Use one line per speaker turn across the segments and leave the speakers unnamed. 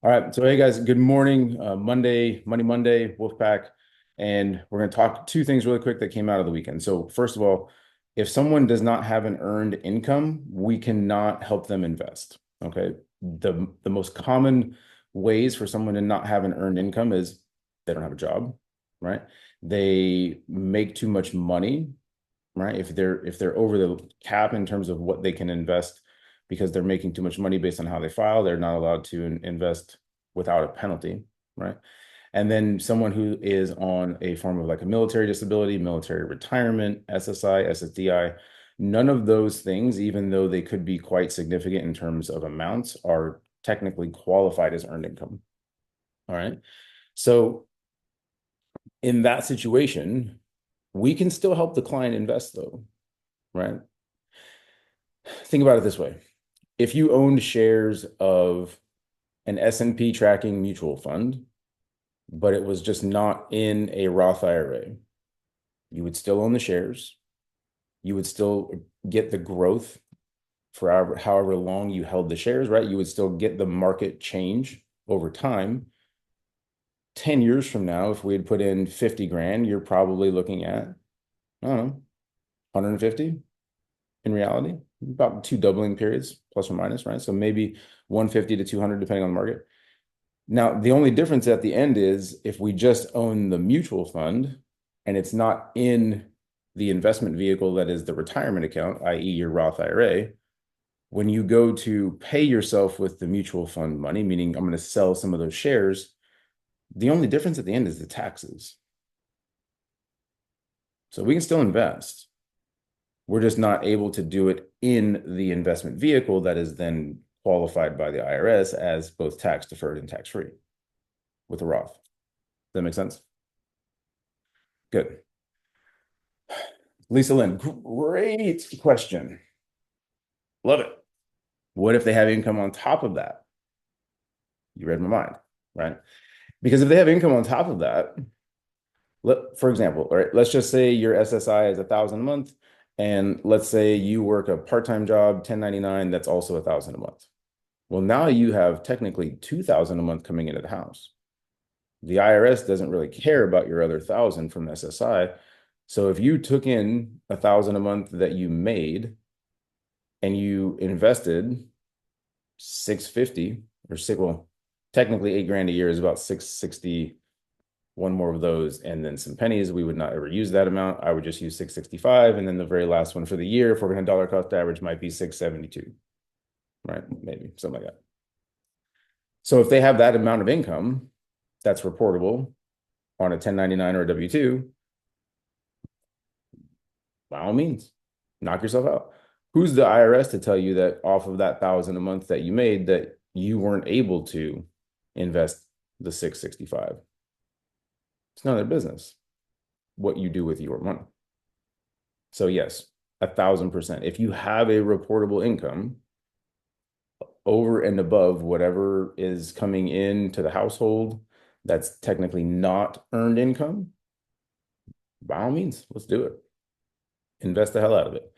All right, so hey guys, good morning. Monday, Monday, Wolfpack, and we're going to talk two things really quick that came out of the weekend. So first of all, if someone does not have an earned income, we cannot help them invest. Okay, the most common ways for someone to not have an earned income is they don't have a job, right? They make too much money, right? If they're over the cap in terms of what they can invest because they're making too much money based on how they file, they're not allowed to invest without a penalty, right? And then someone who is on a form of like a military disability, military retirement, SSI, SSDI, none of those things, even though they could be quite significant in terms of amounts, are technically qualified as earned income. All right. So in that situation, we can still help the client invest though, right? Think about it this way. If you owned shares of an S&P tracking mutual fund, but it was just not in a Roth IRA, you would still own the shares. You would still get the growth for however long you held the shares, right? You would still get the market change over time. 10 years from now, if we had put in 50 grand, you're probably looking at, I don't know, 150 in reality, about two doubling periods, plus or minus, right? So maybe 150 to 200, depending on the market. Now, the only difference at the end is if we just own the mutual fund and it's not in the investment vehicle that is the retirement account, i.e., your Roth IRA, when you go to pay yourself with the mutual fund money, meaning I'm going to sell some of those shares, the only difference at the end is the taxes. So we can still invest. We're just not able to do it in the investment vehicle that is then qualified by the IRS as both tax deferred and tax free with a Roth. Does that make sense? Good. Lisa Lynn, great question. Love it. What if they have income on top of that? You read my mind, right? Because if they have income on top of that, for example, all right, let's just say your SSI is 1,000 a month, and let's say you work a part-time job, 1099, that's also 1,000 a month. Well, now you have technically 2,000 a month coming into the house. The IRS doesn't really care about your other 1,000 from SSI. So if you took in 1,000 a month that you made and you invested 650 or six, well, technically 8 grand a year is about 660. One more of those and then some pennies. We would not ever use that amount. I would just use 665. And then the very last one for the year, if we're going to dollar cost average, might be 672, right? Maybe something like that. So if they have that amount of income that's reportable on a 1099 or a W-2, by all means, knock yourself out. Who's the IRS to tell you that off of that 1,000 a month that you made that you weren't able to invest the 665? It's none of their business what you do with your money. So yes, 1,000%. If you have a reportable income over and above whatever is coming into the household that's technically not earned income, by all means, let's do it. Invest the hell out of it.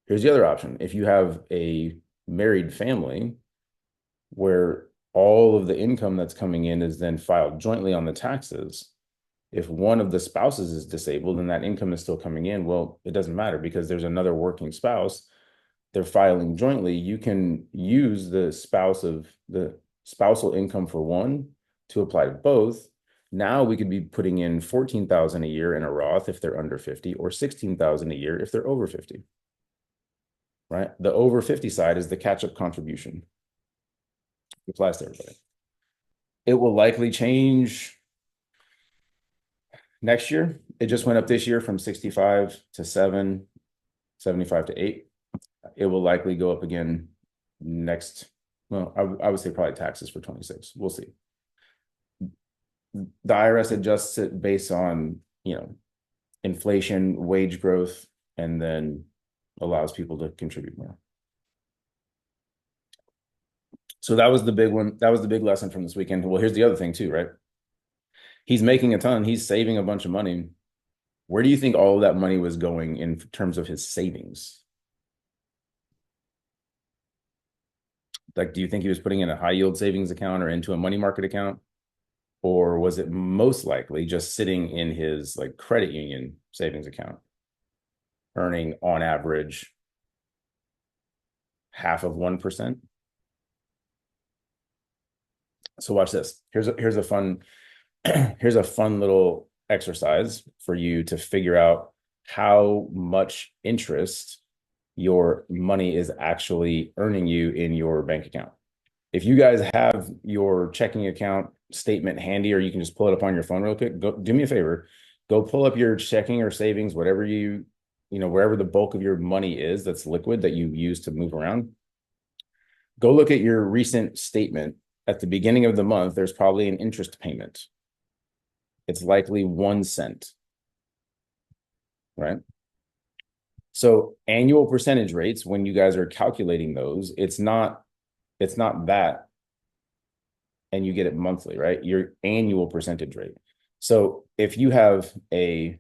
Here's the other option. If you have a married family where all of the income that's coming in is then filed jointly on the taxes, if one of the spouses is disabled and that income is still coming in, well, it doesn't matter because there's another working spouse. They're filing jointly. You can use the spousal income for one to apply to both. Now we could be putting in 14,000 a year in a Roth if they're under 50 or 16,000 a year if they're over 50. Right? The over 50 side is the catch-up contribution. It applies to everybody. It will likely change next year. It just went up this year from 65 to 7, 75 to 8. It will likely go up again next. Well, I would say probably taxes for 26. We'll see. The IRS adjusts it based on, inflation, wage growth, and then allows people to contribute more. So that was the big one. That was the big lesson from this weekend. Well, here's the other thing too, right? He's making a ton. He's saving a bunch of money. Where do you think all of that money was going in terms of his savings? Like, do you think he was putting in a high yield savings account or into a money market account? Or was it most likely just sitting in his like credit union savings account, earning on average half of 1%? So watch this. Here's a fun here's a fun little exercise for you to figure out how much interest your money is actually earning you in your bank account. If you guys have your checking account statement handy, or you can just pull it up on your phone real quick, go do me a favor. Go pull up your checking or savings, whatever wherever the bulk of your money is that's liquid that you use to move around. Go look at your recent statement. At the beginning of the month, there's probably an interest payment. It's likely 1 cent, right? So annual percentage rates, when you guys are calculating those, it's not that, and you get it monthly, right? Your annual percentage rate. So if you have a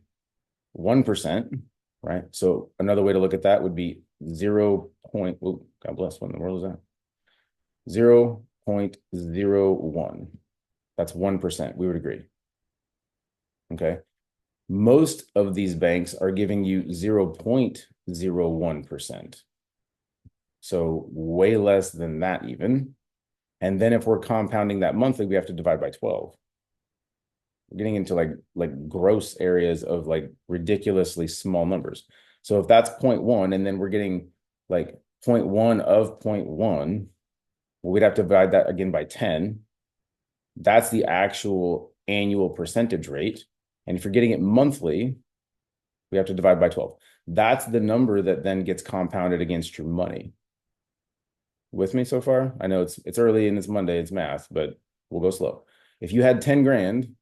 1%, right? So another way to look at that would be 0. Oh, God bless, what in the world is that? 0.01. That's 1%. We would agree. Okay. Most of these banks are giving you 0.01%. So way less than that even. And then if we're compounding that monthly, we have to divide by 12. We're getting into like gross areas of like ridiculously small numbers. So if that's 0.1, and then we're getting like 0.1 of 0.1, well, we'd have to divide that again by 10. That's the actual annual percentage rate. And if you're getting it monthly, we have to divide by 12. That's the number that then gets compounded against your money. With me so far? I know it's early and it's Monday, it's math, but we'll go slow. If you had 10 grand,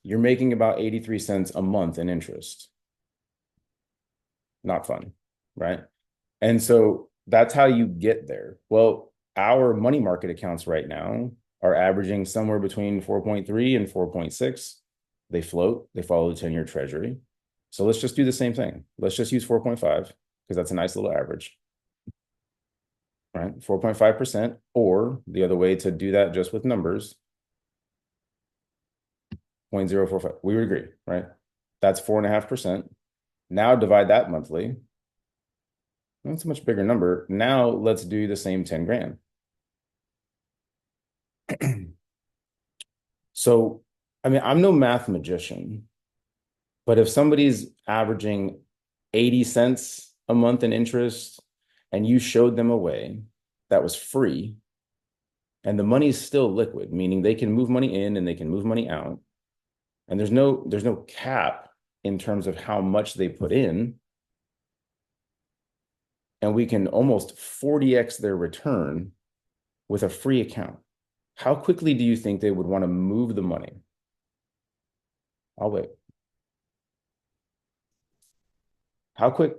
you're making about 83 cents a month in interest. Not fun, right? And so that's how you get there. Well, our money market accounts right now are averaging somewhere between 4.3 and 4.6. They float, they follow the 10-year treasury. So let's just do the same thing. Let's just use 4.5 because that's a nice little average, right? 4.5%, or the other way to do that just with numbers, 0.045. We would agree, right? That's 4.5%. Now divide that monthly. That's a much bigger number. Now let's do the same 10 grand. So, I mean, I'm no math magician, but if somebody's averaging 80 cents a month in interest and you showed them a way that was free and the money is still liquid, meaning they can move money in and they can move money out, and there's no cap in terms of how much they put in, and we can almost 40x their return with a free account. How quickly do you think they would want to move the money? I'll wait. How quick?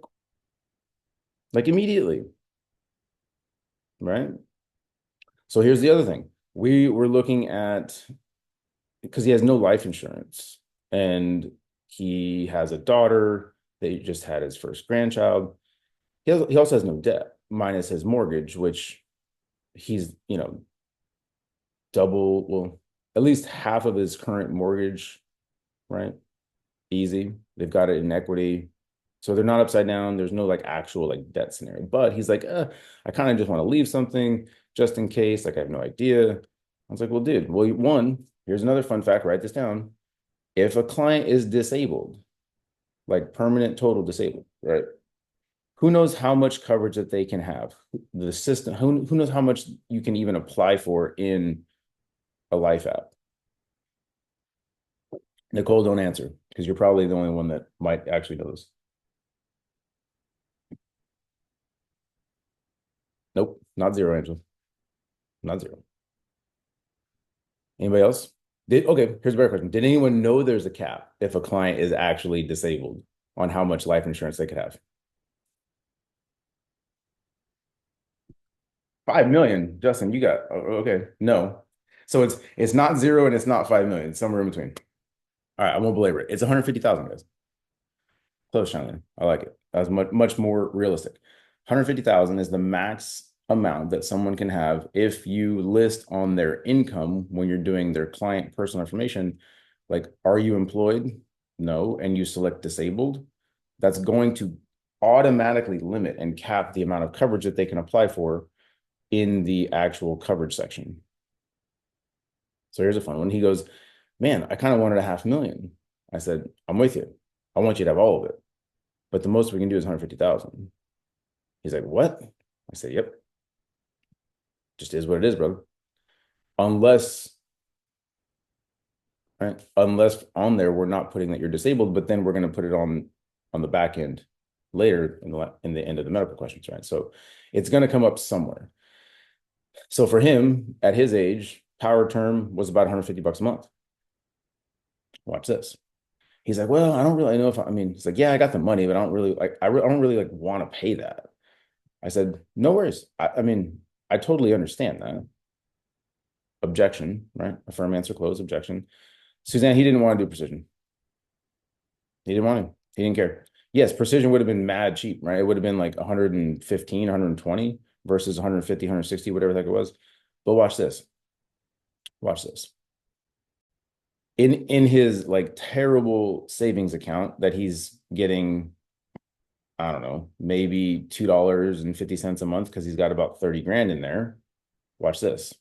Like immediately, right? So here's the other thing. We were looking at, because he has no life insurance and he has a daughter that he just had his first grandchild. He also has no debt minus his mortgage, which he's, double, well, at least half of his current mortgage, right? Easy. They've got it in equity. So they're not upside down. There's no like actual like debt scenario. But he's like, I kind of just want to leave something just in case. Like I have no idea. I was like, well, dude, well, one, here's another fun fact, write this down. If a client is disabled, like permanent total disabled, right? Who knows how much coverage that they can have? The system, who knows how much you can even apply for in a life app? Nicole, don't answer because you're probably the only one that might actually know this. Nope, not zero, Angel. Not zero. Anybody else? Okay, here's a better question. Did anyone know there's a cap if a client is actually disabled on how much life insurance they could have? 5 million. Justin, you got okay. No. So it's not zero and it's not 5 million. It's somewhere in between. All right, I won't belabor it. It's 150,000, guys. Close, Shannon. I like it. That was much more realistic. 150,000 is the max amount that someone can have if you list on their income when you're doing their client personal information, like, are you employed? No. And you select disabled. That's going to automatically limit and cap the amount of coverage that they can apply for in the actual coverage section. So here's a fun one. He goes, man, I kind of wanted 500,000. I said, I'm with you. I want you to have all of it. But the most we can do is 150,000. He's like, what? I said, yep. Just is what it is, brother. Unless, right? Unless on there we're not putting that you're disabled, but then we're going to put it on the back end later in the end of the medical questions, right? So it's going to come up somewhere. So for him, at his age, power term was about 150 bucks a month. Watch this. He's like, well, I don't really know if I mean, he's like, yeah, I got the money, but I don't really like, I don't really like want to pay that. I said, no worries. I mean, I totally understand that. Objection, right? Affirm, answer, close, objection. Suzanne, he didn't want to do precision. He didn't want to. He didn't care. Yes, precision would have been mad cheap, right? It would have been like 115, 120 versus 150, 160, whatever the heck it was. But watch this. Watch this. In his like terrible savings account that he's getting, I don't know, maybe $2.50 a month because he's got about 30 grand in there. Watch this.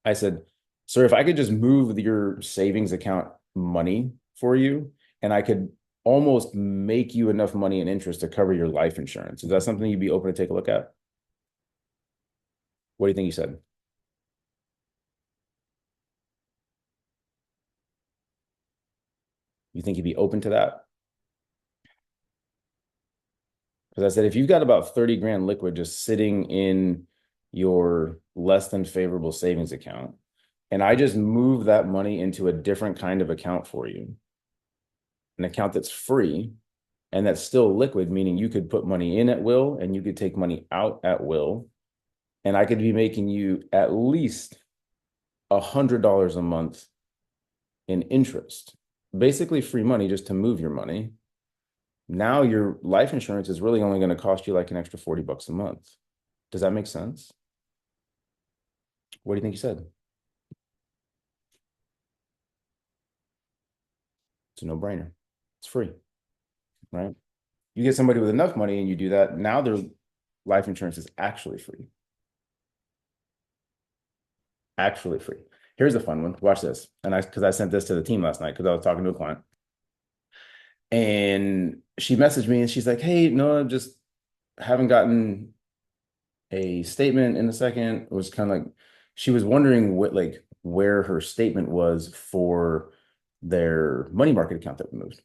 I said, sir, if I could just move your savings account money for you, and I could almost make you enough money in interest to cover your life insurance. Is that something you'd be open to take a look at? What do you think he said? You think he'd be open to that? Because I said, if you've got about 30 grand liquid just sitting in your less than favorable savings account, and I just move that money into a different kind of account for you, an account that's free and that's still liquid, meaning you could put money in at will and you could take money out at will. And I could be making you at least $100 a month in interest, basically free money just to move your money. Now your life insurance is really only going to cost you like an extra 40 bucks a month. Does that make sense? What do you think he said? It's a no-brainer. It's free, right? You get somebody with enough money and you do that, now their life insurance is actually free. Actually free. Here's a fun one. Watch this. And because I sent this to the team last night because I was talking to a client. And she messaged me and she's like, hey, no, I just haven't gotten a statement in a second. It was kind of like she was wondering where her statement was for their money market account that we moved.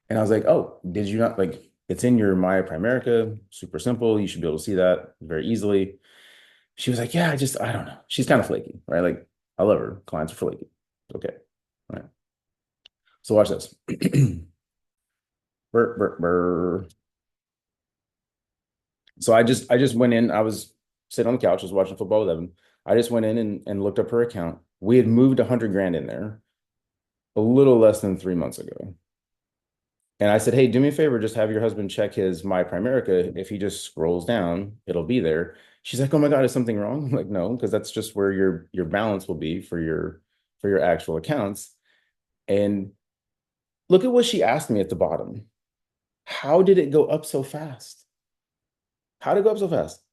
And I was like, oh, did you not it's in your My Primerica, super simple. You should be able to see that very easily. She was like, yeah, I don't know. She's kind of flaky, right? Like, I love her. Clients are flaky. Okay. Right. So watch this. Burr, burr, burr. So I just went in. I was sitting on the couch, I was watching football with Evan. I just went in and looked up her account. We had moved 100 grand in there a little less than 3 months ago. And I said, hey, do me a favor, just have your husband check his My Primerica. If he just scrolls down, it'll be there. She's like, oh my God, is something wrong? I'm like, no, because that's just where your balance will be for your actual accounts. And look at what she asked me at the bottom. How did it go up so fast? How did it go up so fast?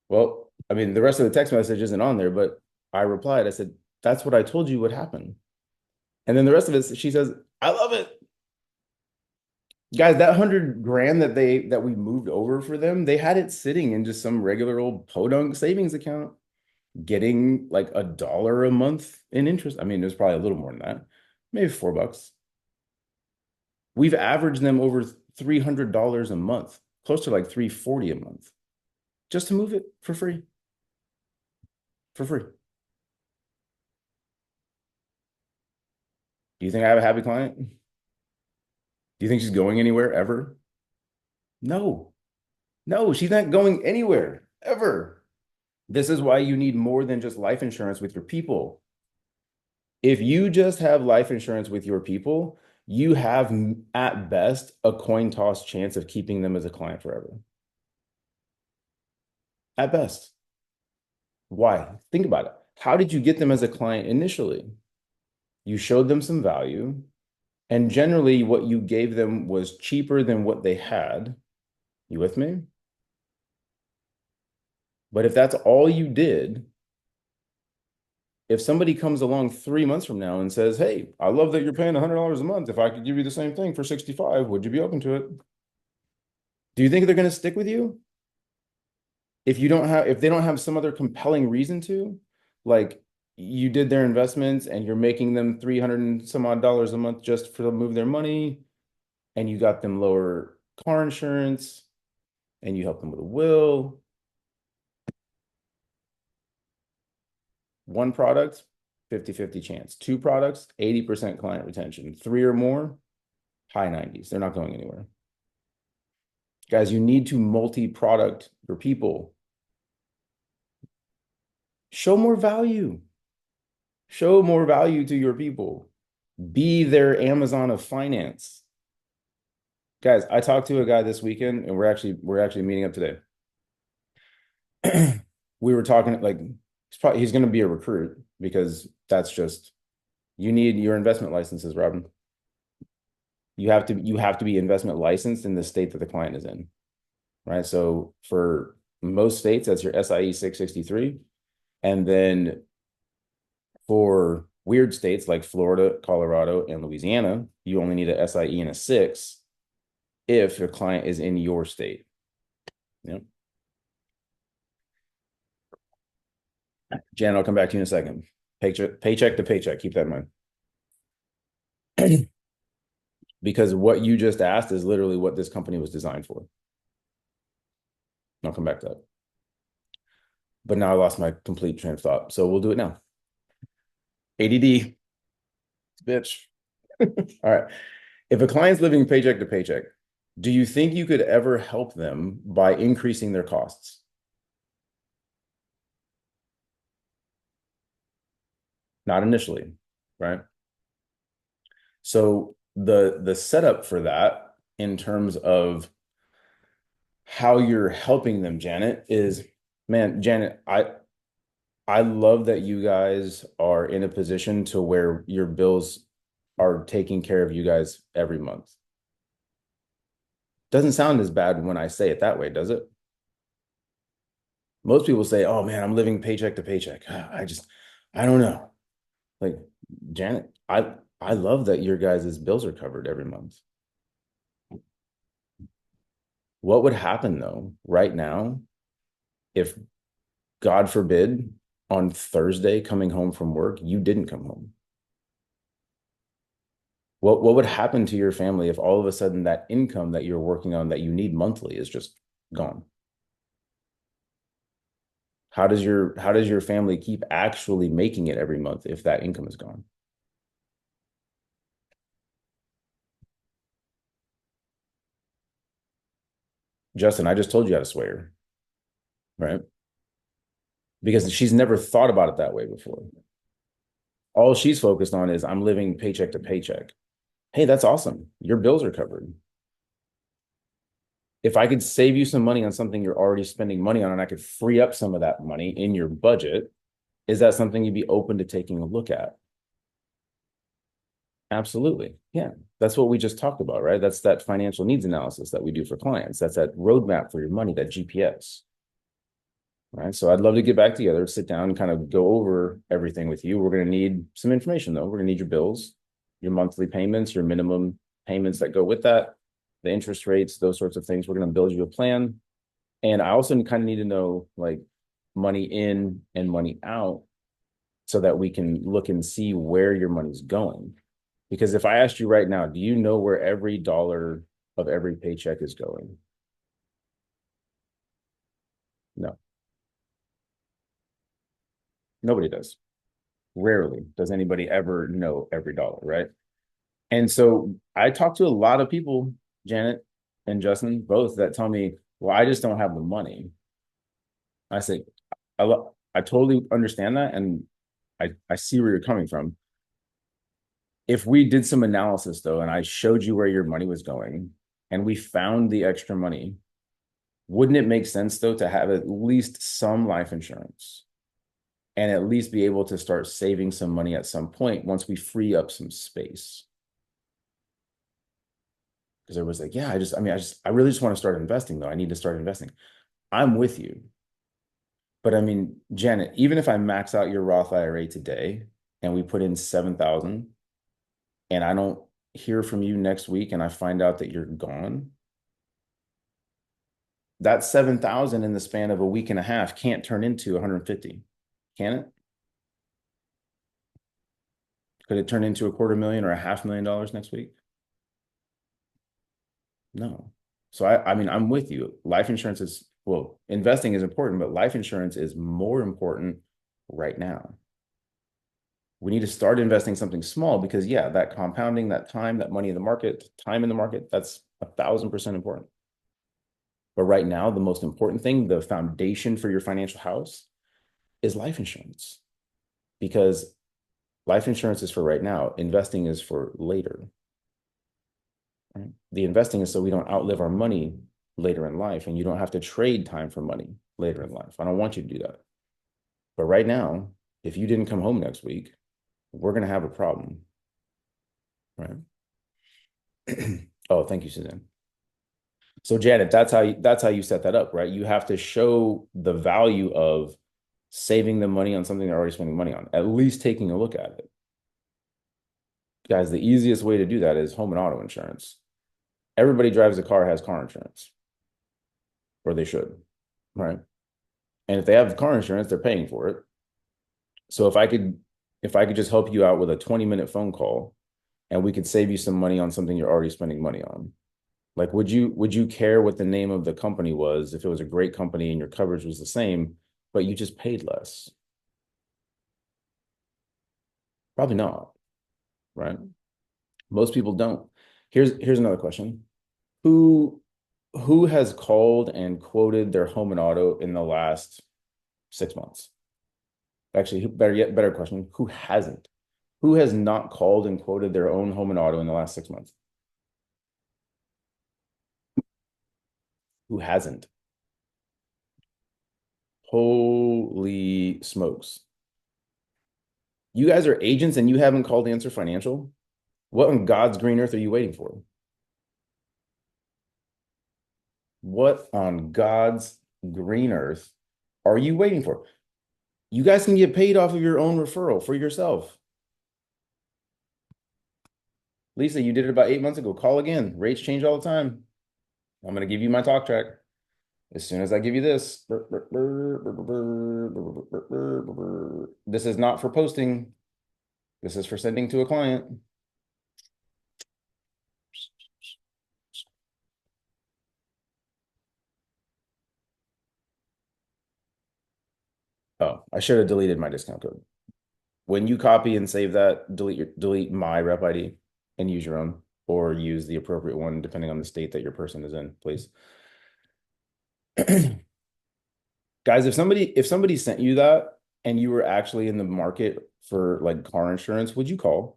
Well, I mean, the rest of the text message isn't on there, but I replied, I said, that's what I told you would happen. And then the rest of it, she says, I love it. Guys, that 100 grand that we moved over for them, they had it sitting in just some regular old podunk savings account, getting like $1 a month in interest. I mean, it was probably a little more than that, maybe $4. We've averaged them over $300 a month, close to like $340 a month, just to move it for free. For free. Do you think I have a happy client? Do you think she's going anywhere ever? No. No, she's not going anywhere ever. This is why you need more than just life insurance with your people. If you just have life insurance with your people, you have at best a coin toss chance of keeping them as a client forever. At best. Why? Think about it. How did you get them as a client initially? You showed them some value, and generally what you gave them was cheaper than what they had. You with me? But if that's all you did, if somebody comes along 3 months from now and says, "Hey, I love that you're paying $100 a month. If I could give you the same thing for 65, would you be open to it?" Do you think they're going to stick with you? If they don't have some other compelling reason to, like you did their investments and you're making them 300 and some odd dollars a month just for to move their money, and you got them lower car insurance and you help them with a will. One product, 50-50 chance. Two products, 80% client retention. Three or more, high 90s. They're not going anywhere. Guys, you need to multi-product your people. Show more value. Show more value to your people. Be their Amazon of finance. Guys, I talked to a guy this weekend, and we're actually meeting up today. We were talking like he's going to be a recruit because that's just you need your investment licenses, Robin. You have to be investment licensed in the state that the client is in, right? So for most states, that's your SIE 663. And then for weird states like Florida, Colorado, and Louisiana, you only need a SIE and a 6 if your client is in your state. Yep. Jan, I'll come back to you in a second. Paycheck to paycheck. Keep that in mind. Because what you just asked is literally what this company was designed for. I'll come back to that. But now I lost my complete train of thought. So we'll do it now. ADD, bitch. All right. If a client's living paycheck to paycheck, do you think you could ever help them by increasing their costs? Not initially, right? So the setup for that in terms of how you're helping them, Janet, is, man, Janet, I love that you guys are in a position to where your bills are taking care of you guys every month. Doesn't sound as bad when I say it that way, does it? Most people say, "Oh man, I'm living paycheck to paycheck." I don't know. Like, Janet, I love that your guys' bills are covered every month. What would happen though, right now, if God forbid, on Thursday coming home from work, you didn't come home? What would happen to your family if all of a sudden that income that you're working on that you need monthly is just gone? How does your family keep actually making it every month if that income is gone? Justin, I just told you how to sway her, right? Because she's never thought about it that way before. All she's focused on is I'm living paycheck to paycheck. Hey, that's awesome. Your bills are covered. If I could save you some money on something you're already spending money on and I could free up some of that money in your budget, is that something you'd be open to taking a look at? Absolutely. Yeah. That's what we just talked about, right? That's that financial needs analysis that we do for clients. That's that roadmap for your money, that GPS. Right. So I'd love to get back together, sit down and kind of go over everything with you. We're going to need some information though. We're going to need your bills, your monthly payments, your minimum payments that go with that, the interest rates, those sorts of things. We're going to build you a plan. And I also kind of need to know like money in and money out so that we can look and see where your money's going. Because if I asked you right now, do you know where every dollar of every paycheck is going? No, nobody does. Rarely does anybody ever know every dollar, right? And so I talk to a lot of people, Janet and Justin, both that tell me, well, I just don't have the money. I say, I totally understand that. And I see where you're coming from. If we did some analysis though, and I showed you where your money was going, and we found the extra money, wouldn't it make sense though to have at least some life insurance and at least be able to start saving some money at some point once we free up some space? Because I was like, yeah, I really just want to start investing though. I need to start investing. I'm with you. But I mean, Janet, even if I max out your Roth IRA today and we put in 7,000 and I don't hear from you next week and I find out that you're gone, that 7,000 in the span of a week and a half can't turn into 150, can it? Could it turn into a quarter million or $500,000 next week? No. So I mean, I'm with you. Life insurance is, well, investing is important, but life insurance is more important right now. We need to start investing something small because yeah, that compounding, that time, that money in the market, time in the market, that's 1,000% important. But right now, the most important thing, the foundation for your financial house is life insurance, because life insurance is for right now. Investing is for later. Right? The investing is so we don't outlive our money later in life, and you don't have to trade time for money later in life. I don't want you to do that. But right now, if you didn't come home next week, we're going to have a problem. Right? Oh, thank you, Suzanne. So Janet, that's how you set that up, right? You have to show the value of saving the money on something they're already spending money on, at least taking a look at it. Guys, the easiest way to do that is home and auto insurance. Everybody drives a car, has car insurance, or they should, right? And if they have car insurance, they're paying for it. So if I could just help you out with a 20-minute phone call and we could save you some money on something you're already spending money on. Like, would you care what the name of the company was if it was a great company and your coverage was the same, but you just paid less? Probably not, right? Most people don't. Here's another question. Who who has called and quoted their home and auto in the last 6 months? Actually, better question. Who hasn't? Who has not called and quoted their own home and auto in the last 6 months? Who hasn't? Holy smokes. You guys are agents and you haven't called Answer Financial? What on God's green earth are you waiting for? What on God's green earth are you waiting for? You guys can get paid off of your own referral for yourself. Lisa, you did it about 8 months ago. Call again. Rates change all the time. I'm going to give you my talk track as soon as I give you this. This is not for posting. This is for sending to a client. Oh, I should have deleted my discount code. When you copy and save that, delete my rep ID and use your own, or use the appropriate one depending on the state that your person is in, please. Guys, if somebody sent you that and you were actually in the market for like car insurance, would you call?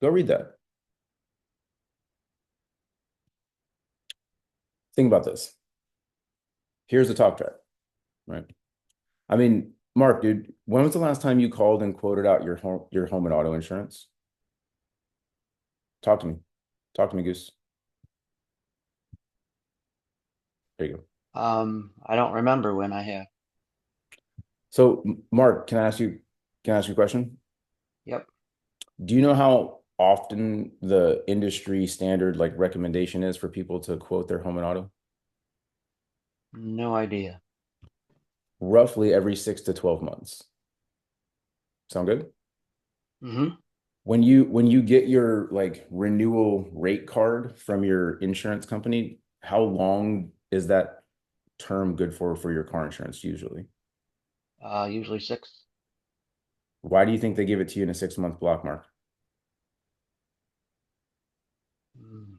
Go read that. Think about this. Here's the talk track, right? I mean, Mark, dude, when was the last time you called and quoted out your home and auto insurance? Talk to me. Talk to me, Goose. There you go.
I don't remember when I have.
So, Mark, can I ask you a question?
Yep.
Do you know how often the industry standard like recommendation is for people to quote their home and auto?
No idea.
Roughly every 6 to 12 months. Sound good?
Mm-hmm.
When you get your like renewal rate card from your insurance company, how long is that term good for your car insurance usually?
Usually 6.
Why do you think they give it to you in a 6 month block, Mark?
Mm,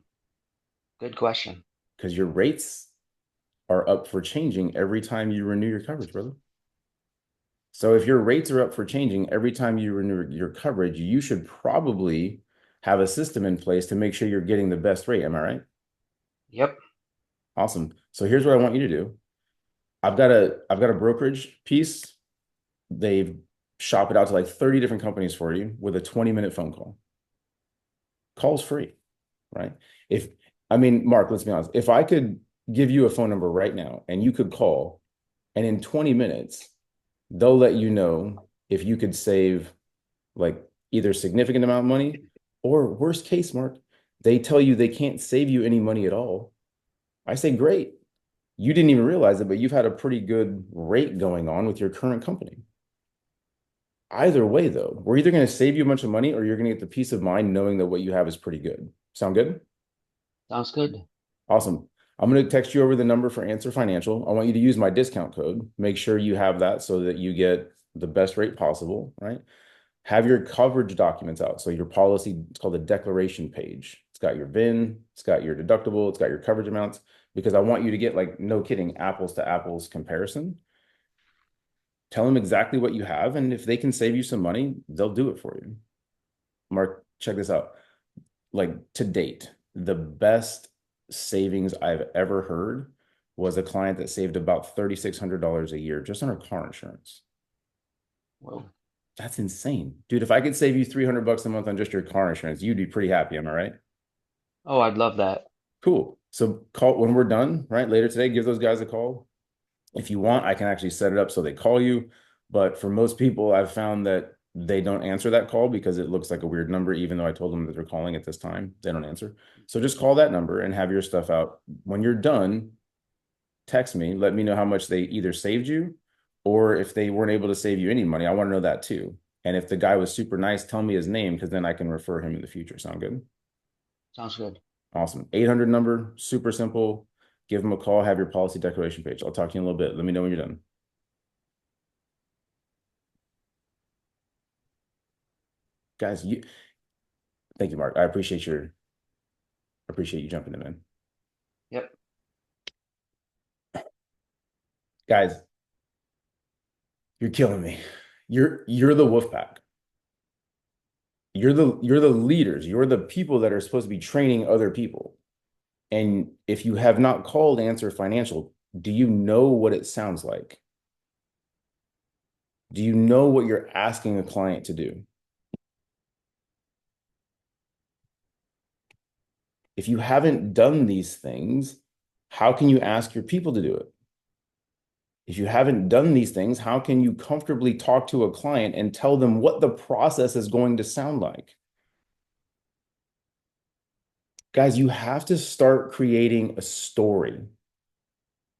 good question.
Because your rates are up for changing every time you renew your coverage, brother. So if your rates are up for changing every time you renew your coverage, you should probably have a system in place to make sure you're getting the best rate. Am I right?
Yep.
Awesome. So here's what I want you to do. I've got a brokerage piece. They've shop it out to like 30 different companies for you with a 20-minute phone call. Call's free, right? If I mean, Mark, let's be honest. If I could give you a phone number right now and you could call, and in 20 minutes, they'll let you know if you could save like either significant amount of money or worst case, Mark, they tell you they can't save you any money at all. I say, great. You didn't even realize it, but you've had a pretty good rate going on with your current company. Either way, though, we're either going to save you a bunch of money or you're going to get the peace of mind knowing that what you have is pretty good. Sound good?
Sounds good.
Awesome. I'm going to text you over the number for Answer Financial. I want you to use my discount code. Make sure you have that so that you get the best rate possible, right? Have your coverage documents out. So your policy, it's called a declaration page. It's got your VIN, it's got your deductible, it's got your coverage amounts, because I want you to get like, no kidding, apples to apples comparison. Tell them exactly what you have, and if they can save you some money, they'll do it for you. Mark, check this out. Like to date, the best savings I've ever heard was a client that saved about $3,600 a year just on her car insurance.
Well,
That's insane. Dude, if I could save you 300 bucks a month on just your car insurance, you'd be pretty happy, am I right?
oh, I'd love that.
Cool. So call when we're done, right? Later today, give those guys a call. If you want, I can actually set it up so they call you. But for most people, I've found that they don't answer that call because it looks like a weird number, even though I told them that they're calling at this time. They don't answer. So just call that number and have your stuff out. When you're done, text me, let me know how much they either saved you or if they weren't able to save you any money. I want to know that too. And if the guy was super nice, tell me his name because then I can refer him in the future. Sound good?
Sounds good.
Awesome. 800 number, super simple. Give them a call, have your policy declaration page. I'll talk to you in a little bit. Let me know when you're done. Guys, thank you, Mark. I appreciate you jumping in, man.
Yep.
Guys, you're killing me. You're the Wolfpack. You're the leaders. You're the people that are supposed to be training other people. And if you have not called Answer Financial, do you know what it sounds like? Do you know what you're asking a client to do? If you haven't done these things, how can you ask your people to do it? If you haven't done these things, how can you comfortably talk to a client and tell them what the process is going to sound like? Guys, you have to start creating a story.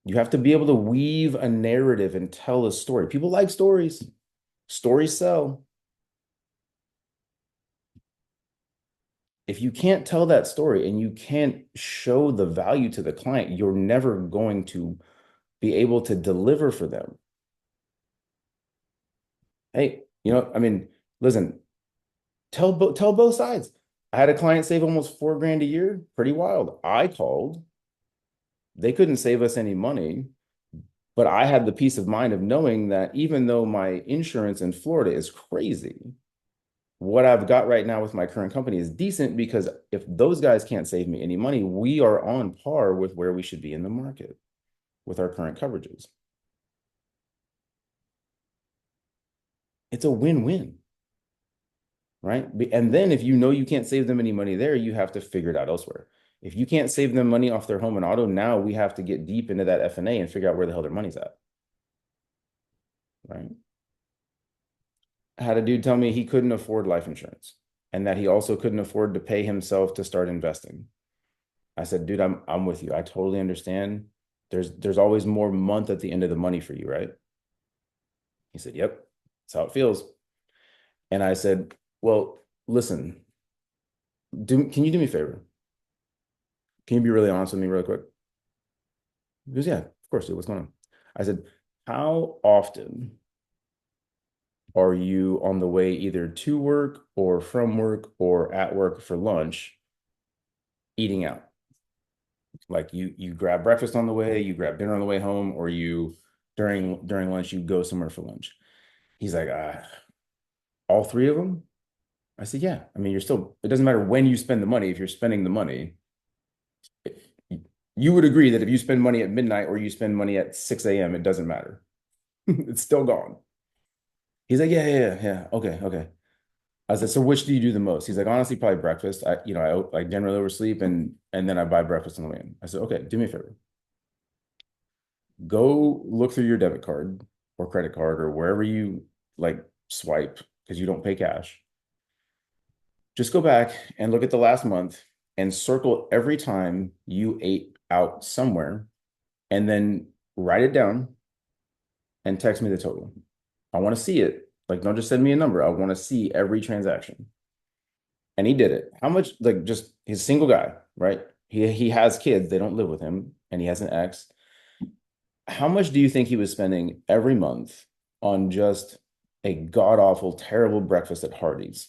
You have to be able to weave a narrative and tell a story. People like stories. Stories sell. If you can't tell that story and you can't show the value to the client, you're never going to be able to deliver for them. Hey, I mean, listen, tell both sides. I had a client save almost 4 grand a year. Pretty wild. I called. They couldn't save us any money, but I had the peace of mind of knowing that even though my insurance in Florida is crazy, what I've got right now with my current company is decent because if those guys can't save me any money, we are on par with where we should be in the market with our current coverages. It's a win-win, right? And then if you know you can't save them any money there, you have to figure it out elsewhere. If you can't save them money off their home and auto, now we have to get deep into that F&A and figure out where the hell their money's at, right? I had a dude tell me he couldn't afford life insurance and that he also couldn't afford to pay himself to start investing. I said, dude, I'm with you. I totally understand. There's always more month at the end of the money for you, right? He said, yep, that's how it feels. And I said, well, listen, can you do me a favor? Can you be really honest with me real quick? He goes, yeah, of course, dude. What's going on? I said, how often are you on the way either to work or from work or at work for lunch eating out? Like you grab breakfast on the way, you grab dinner on the way home, or you during lunch you go somewhere for lunch. He's like, all three of them? I said, yeah. I mean, it doesn't matter when you spend the money. If you're spending the money, you would agree that if you spend money at midnight or you spend money at 6 a.m., it doesn't matter. It's still gone. He's like, yeah. Okay, okay. I said, so which do you do the most? He's like, honestly, probably breakfast. I generally oversleep and then I buy breakfast on the way in. I said, okay, do me a favor. Go look through your debit card or credit card or wherever you like swipe because you don't pay cash. Just go back and look at the last month and circle every time you ate out somewhere and then write it down and text me the total. I want to see it. Like, don't just send me a number. I want to see every transaction. And he did it. How much, like, just he's a single guy, right? He has kids, they don't live with him, and he has an ex. How much do you think he was spending every month on just a god awful, terrible breakfast at Hardee's?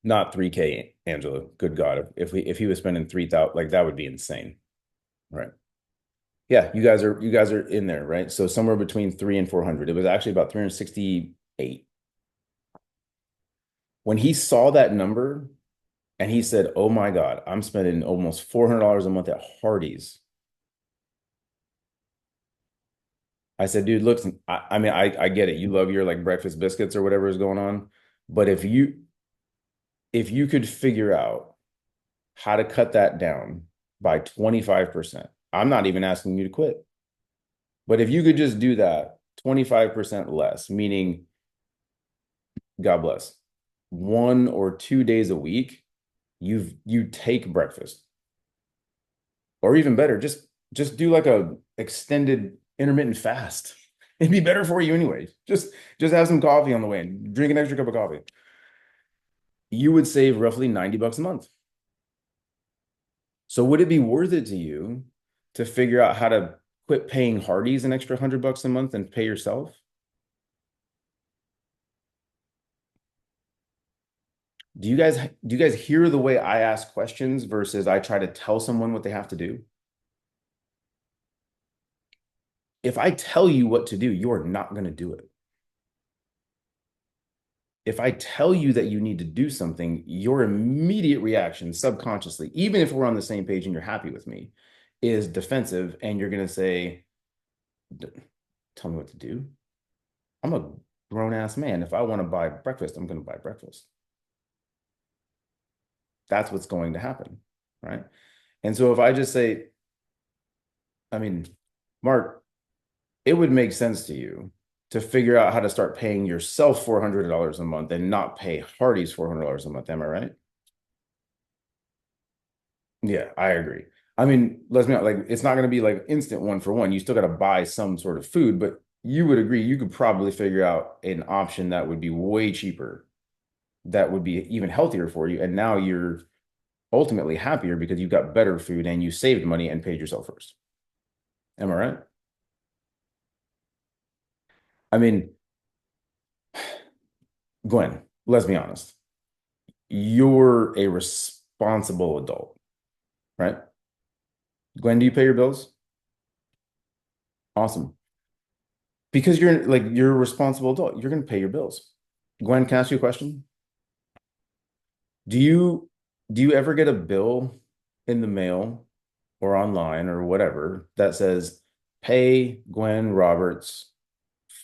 Not 3K, Angela. Good God. If he was spending 3,000, like that would be insane. Right. Yeah, you guys are in there, right? So somewhere between 3 and 400. It was actually about 368. When he saw that number and he said, "Oh my God, I'm spending almost $400 a month at Hardee's." I said, "Dude, look, I mean, I get it. You love your like breakfast biscuits or whatever is going on, but if you could figure out how to cut that down by 25%, I'm not even asking you to quit. But if you could just do that 25% less, meaning, God bless, 1 or 2 days a week, you take breakfast. Or even better, just do like a extended intermittent fast. It'd be better for you anyway. Just have some coffee on the way and drink an extra cup of coffee. You would save roughly $90 a month. So would it be worth it to you to figure out how to quit paying Hardee's an extra $100 a month and pay yourself? Do you guys hear the way I ask questions versus I try to tell someone what they have to do? If I tell you what to do, you're not going to do it. If I tell you that you need to do something, your immediate reaction subconsciously, even if we're on the same page and you're happy with me, is defensive and you're going to say, tell me what to do. I'm a grown ass man. If I want to buy breakfast, I'm going to buy breakfast. That's what's going to happen. Right. And so if I just say, I mean, Mark, it would make sense to you to figure out how to start paying yourself $400 a month and not pay Hardee's $400 a month. Am I right? Yeah, I agree. I mean, let's be honest, like it's not going to be like instant one for one. You still got to buy some sort of food, but you would agree you could probably figure out an option that would be way cheaper, that would be even healthier for you. And now you're ultimately happier because you got better food and you saved money and paid yourself first. Am I right? I mean, Glenn, let's be honest. You're a responsible adult, right? Glenn, do you pay your bills? Awesome. Because you're a responsible adult. You're going to pay your bills. Glenn, can I ask you a question? Do you do you ever get a bill in the mail or online or whatever that says pay Glenn Roberts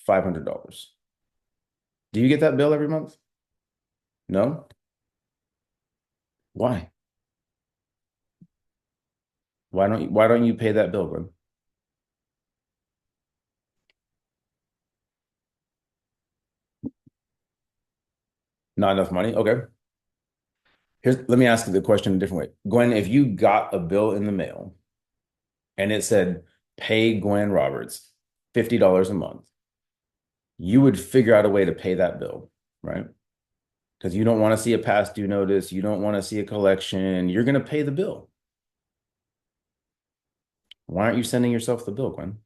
$500? Do you get that bill every month? No? Why? Why don't you pay that bill, Glenn? Not enough money? Okay. Let me ask you the question a different way. Gwen, if you got a bill in the mail and it said pay Gwen Roberts $50 a month, you would figure out a way to pay that bill, right? Because you don't want to see a past due notice, you don't want to see a collection, you're going to pay the bill. Why aren't you sending yourself the bill, Gwen?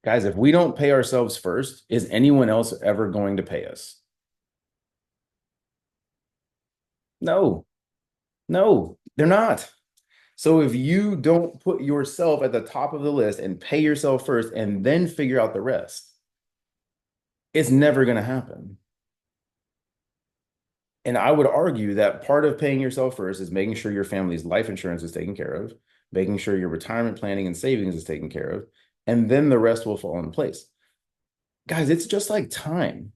Guys, if we don't pay ourselves first, is anyone else ever going to pay us? No. No, they're not. So if you don't put yourself at the top of the list and pay yourself first and then figure out the rest, it's never going to happen. And I would argue that part of paying yourself first is making sure your family's life insurance is taken care of, making sure your retirement planning and savings is taken care of, and then the rest will fall into place. Guys, it's just like time.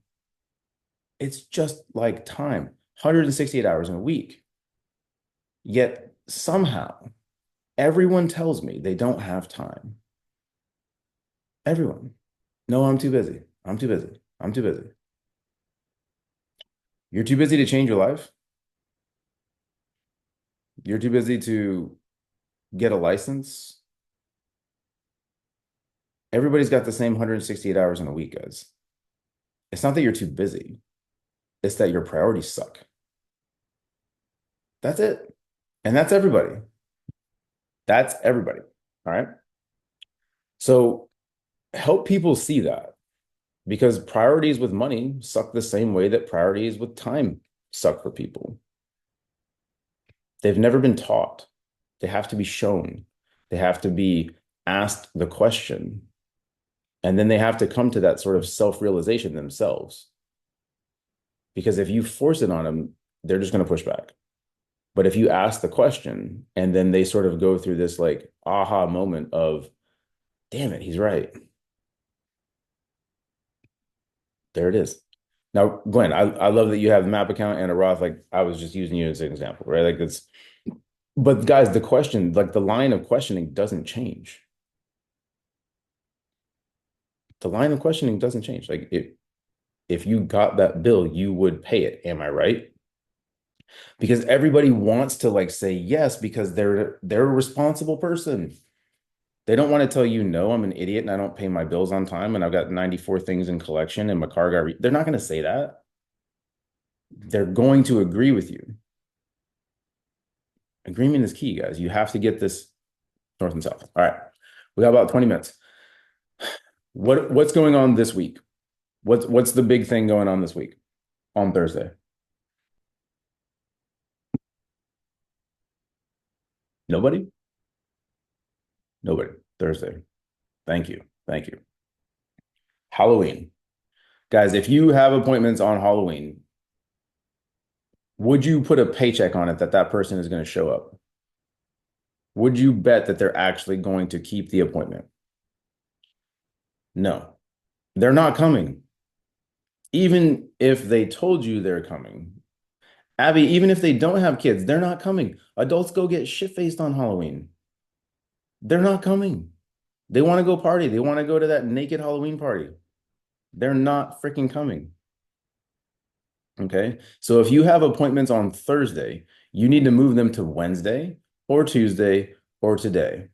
It's just like time. 168 hours in a week. Yet somehow everyone tells me they don't have time. Everyone. No, I'm too busy. I'm too busy. I'm too busy. You're too busy to change your life. You're too busy to get a license. Everybody's got the same 168 hours in a week, guys. It's not that you're too busy, it's that your priorities suck. That's it. And that's everybody. That's everybody. All right. So help people see that because priorities with money suck the same way that priorities with time suck for people. They've never been taught. They have to be shown. They have to be asked the question. And then they have to come to that sort of self-realization themselves. Because if you force it on them, they're just going to push back. But if you ask the question and then they sort of go through this like aha moment of, damn it, he's right. There it is. Now, Glenn, I love that you have a map account and a Roth. Like I was just using you as an example, right? Like it's, but guys, the question, like the line of questioning doesn't change. The line of questioning doesn't change. Like if you got that bill, you would pay it. Am I right? Because everybody wants to like say yes because they're a responsible person. They don't want to tell you no, I'm an idiot and I don't pay my bills on time and I've got 94 things in collection and my car got they're not going to say that. They're going to agree with you. Agreement is key, guys. You have to get this north and south. All right. We got about 20 minutes. What's going on this week? What's the big thing going on this week on Thursday? Nobody? Nobody. Thursday. Thank you. Thank you. Halloween. Guys, if you have appointments on Halloween, would you put a paycheck on it that that person is going to show up? Would you bet that they're actually going to keep the appointment? No, they're not coming. Even if they told you they're coming. Abby, even if they don't have kids, they're not coming. Adults go get shit-faced on Halloween. They're not coming. They want to go party. They want to go to that naked Halloween party. They're not freaking coming. Okay. So if you have appointments on Thursday, you need to move them to Wednesday or Tuesday or today.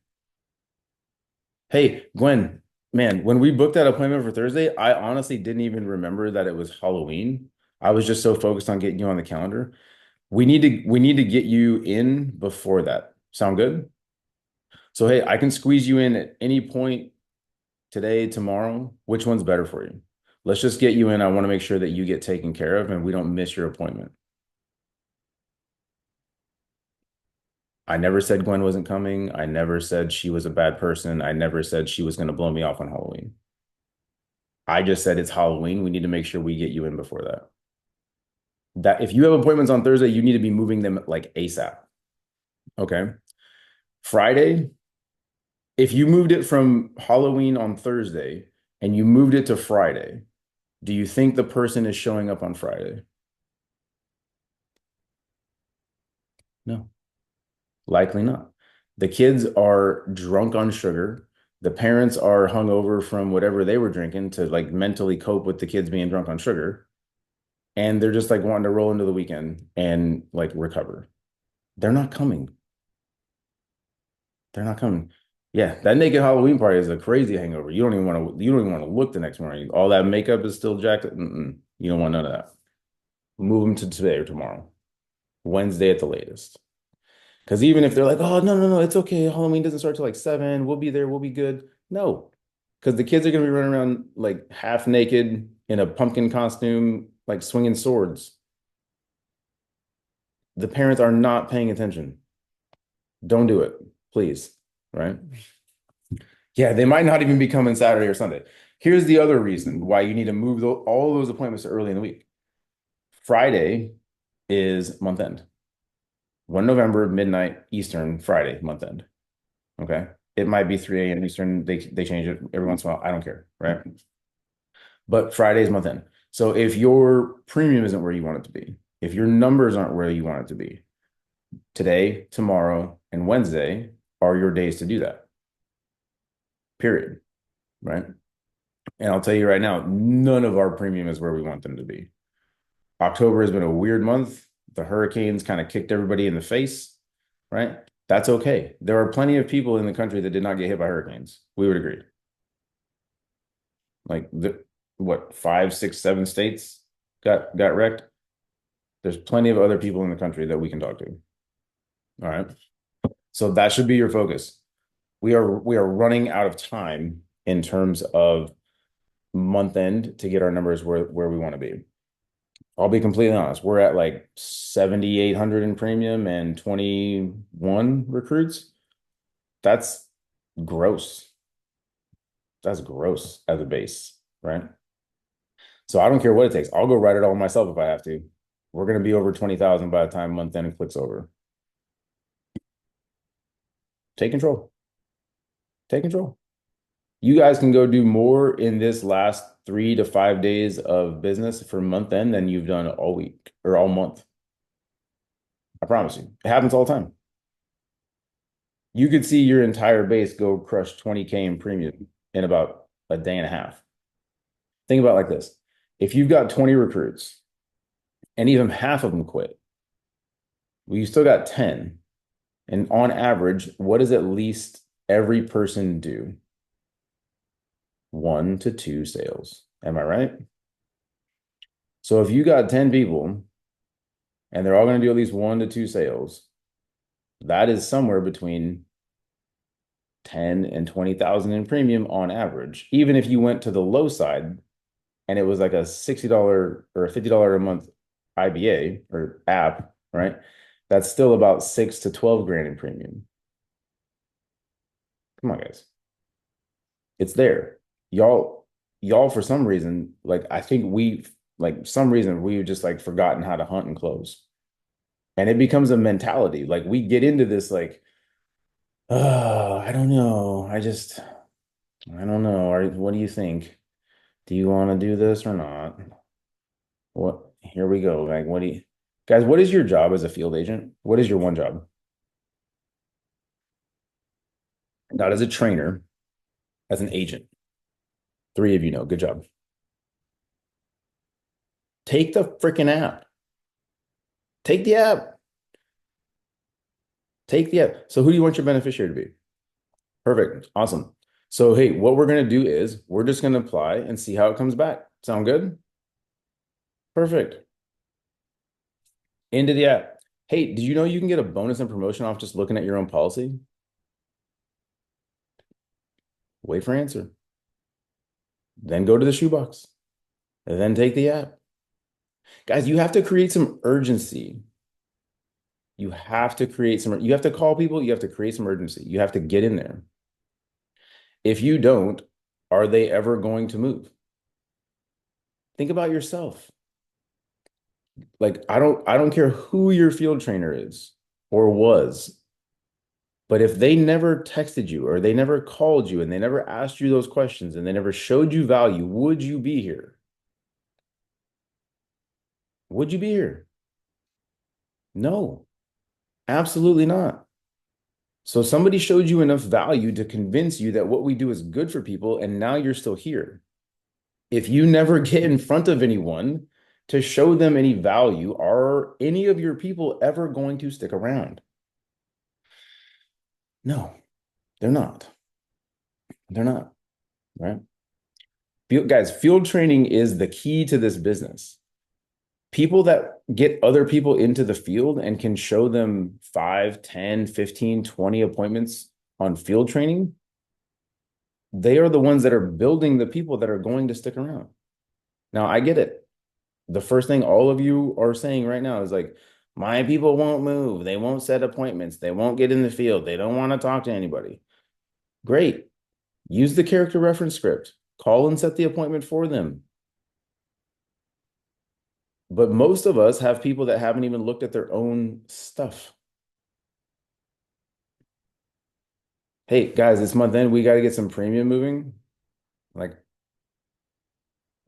Hey, Gwen, man, when we booked that appointment for Thursday, I honestly didn't even remember that it was Halloween. I was just so focused on getting you on the calendar. We need to get you in before that. Sound good? So hey, I can squeeze you in at any point today, tomorrow. Which one's better for you? Let's just get you in. I want to make sure that you get taken care of and we don't miss your appointment. I never said Gwen wasn't coming. I never said she was a bad person. I never said she was going to blow me off on Halloween. I just said it's Halloween. We need to make sure we get you in before that. That if you have appointments on Thursday, you need to be moving them like ASAP. Okay. Friday, if you moved it from Halloween on Thursday and you moved it to Friday, do you think the person is showing up on Friday? No, likely not. The kids are drunk on sugar. The parents are hungover from whatever they were drinking to like mentally cope with the kids being drunk on sugar. And they're just like wanting to roll into the weekend and like recover. They're not coming. They're not coming. Yeah, that naked Halloween party is a crazy hangover. You don't even want to look the next morning. All that makeup is still jacked. You don't want none of that. Move them to today or tomorrow, Wednesday at the latest. Because even if they're like, oh, no, no, no, it's okay. Halloween doesn't start till like 7. We'll be there. We'll be good. No, because the kids are going to be running around like half naked in a pumpkin costume, like swinging swords. The parents are not paying attention. Don't do it, please. Right? Yeah, they might not even be coming Saturday or Sunday. Here's the other reason why you need to move all those appointments to early in the week. Friday is month end. 1 November, midnight Eastern, Friday, month end. Okay. It might be 3 a.m. Eastern. They change it every once in a while. I don't care. Right. But Friday is month end. So if your premium isn't where you want it to be, if your numbers aren't where you want it to be, today, tomorrow, and Wednesday are your days to do that. Period. Right. And I'll tell you right now, none of our premium is where we want them to be. October has been a weird month. The hurricanes kind of kicked everybody in the face, right? That's okay. There are plenty of people in the country that did not get hit by hurricanes. We would agree. Like what, 5, 6, 7 states got wrecked. There's plenty of other people in the country that we can talk to. All right. So that should be your focus. We are running out of time in terms of month end to get our numbers where we want to be. I'll be completely honest. We're at like 7,800 in premium and 21 recruits. That's gross. That's gross as a base, right? So I don't care what it takes. I'll go write it all myself if I have to. We're going to be over 20,000 by the time month end clicks over. Take control. Take control. You guys can go do more in this last 3 to 5 days of business for month end than you've done all week or all month. I promise you. It happens all the time. You could see your entire base go crush 20K in premium in about a day and a half. Think about it like this. If you've got 20 recruits and even half of them quit, well, you still got 10. And on average, what does at least every person do? 1 to 2 sales. Am I right? So if you got 10 people and they're all going to do at least 1 to 2 sales, that is somewhere between 10 and 20,000 in premium on average. Even if you went to the low side and it was like a $60 or a $50 a month IBA or app, right? That's still about 6 to 12 grand in premium. Come on, guys. It's there. Y'all for some reason, like I think some reason we've just like forgotten how to hunt and close. And it becomes a mentality. Like we get into this like, oh, I don't know. I don't know. What do you think? Do you want to do this or not? What? Here we go. Like, guys, what is your job as a field agent? What is your one job? Not as a trainer, as an agent. 3 of you know. Good job. Take the freaking app. Take the app. Take the app. So who do you want your beneficiary to be? Perfect. Awesome. So, hey, what we're going to do is we're just going to apply and see how it comes back. Sound good? Perfect. Into the app. Hey, did you know you can get a bonus and promotion off just looking at your own policy? Wait for answer. Then go to the shoebox. And then take the app. Guys, you have to create some urgency. You have to call people, you have to create some urgency. You have to get in there. If you don't, are they ever going to move? Think about yourself. Like I don't care who your field trainer is or was, but if they never texted you or they never called you and they never asked you those questions and they never showed you value, would you be here? Would you be here? No, absolutely not. So somebody showed you enough value to convince you that what we do is good for people, and now you're still here. If you never get in front of anyone to show them any value, are any of your people ever going to stick around? No, they're not. They're not, right? Guys, field training is the key to this business. People that get other people into the field and can show them 5, 10, 15, 20 appointments on field training, they are the ones that are building the people that are going to stick around. Now, I get it. The first thing all of you are saying right now is like, My people won't move. They won't set appointments. They won't get in the field. They don't want to talk to anybody. Great. Use the character reference script. Call and set the appointment for them. But most of us have people that haven't even looked at their own stuff. Hey, guys, this month end, we got to get some premium moving. Like,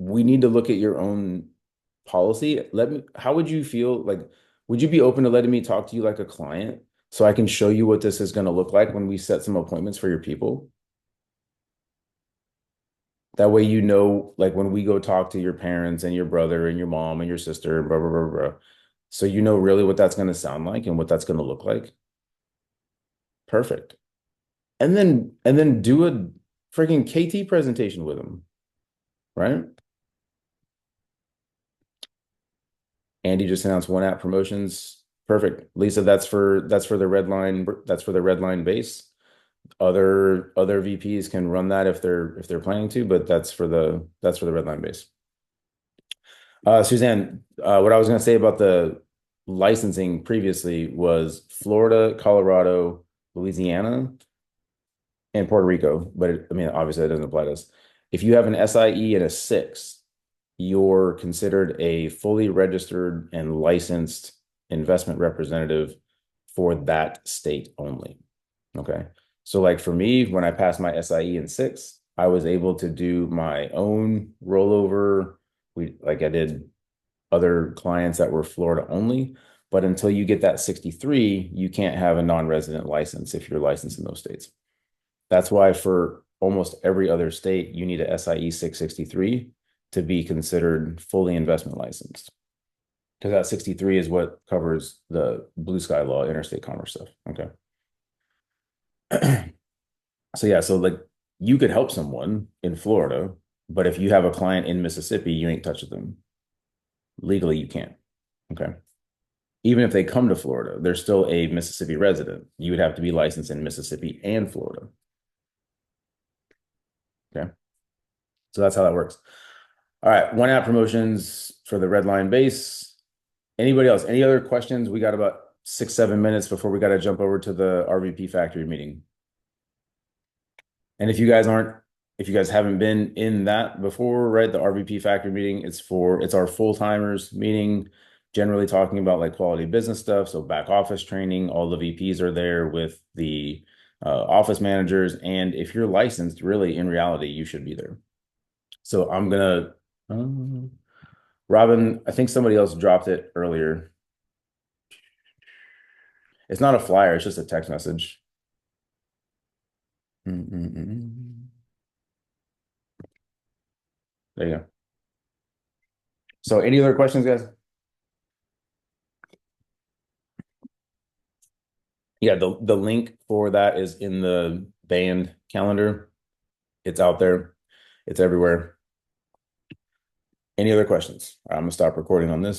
we need to look at your own policy. How would you feel? Like, would you be open to letting me talk to you like a client so I can show you what this is going to look like when we set some appointments for your people? That way, like when we go talk to your parents and your brother and your mom and your sister and blah, blah, blah, blah. So you know really what that's going to sound like and what that's going to look like. Perfect. And then do a freaking KT presentation with them, right? Andy just announced one app promotions. Perfect. Lisa, that's for the red line base. Other VPs can run that if they're planning to, but that's for the red line base. Suzanne, what I was going to say about the licensing previously was Florida, Colorado, Louisiana, and Puerto Rico. But I mean, obviously that doesn't apply to us. If you have an SIE and a six, you're considered a fully registered and licensed investment representative for that state only. Okay. So like for me, when I passed my SIE in six, I was able to do my own rollover. I did other clients that were Florida only, but until you get that 63, you can't have a non-resident license if you're licensed in those states. That's why for almost every other state, you need a SIE 663 to be considered fully investment licensed. Because that 63 is what covers the blue sky law, interstate commerce stuff. Okay. So yeah, so like you could help someone in Florida, but if you have a client in Mississippi, you ain't touching them. Legally, you can't. Okay. Even if they come to Florida, they're still a Mississippi resident. You would have to be licensed in Mississippi and Florida. Okay. So that's how that works. All right. One app promotions for the red line base. Anybody else? Any other questions? We got about 6-7 minutes before we got to jump over to the RVP factory meeting. And if you guys haven't been in that before, right? The RVP factory meeting, it's our full-timers meeting, generally talking about like quality business stuff. So back office training, all the VPs are there with the office managers. And if you're licensed, really in reality, you should be there. So I'm gonna, Robin, I think somebody else dropped it earlier. It's not a flyer, it's just a text message. There you go. So any other questions, guys? Yeah, the link for that is in the band calendar. It's out there. It's everywhere. Any other questions? I'm gonna stop recording on this.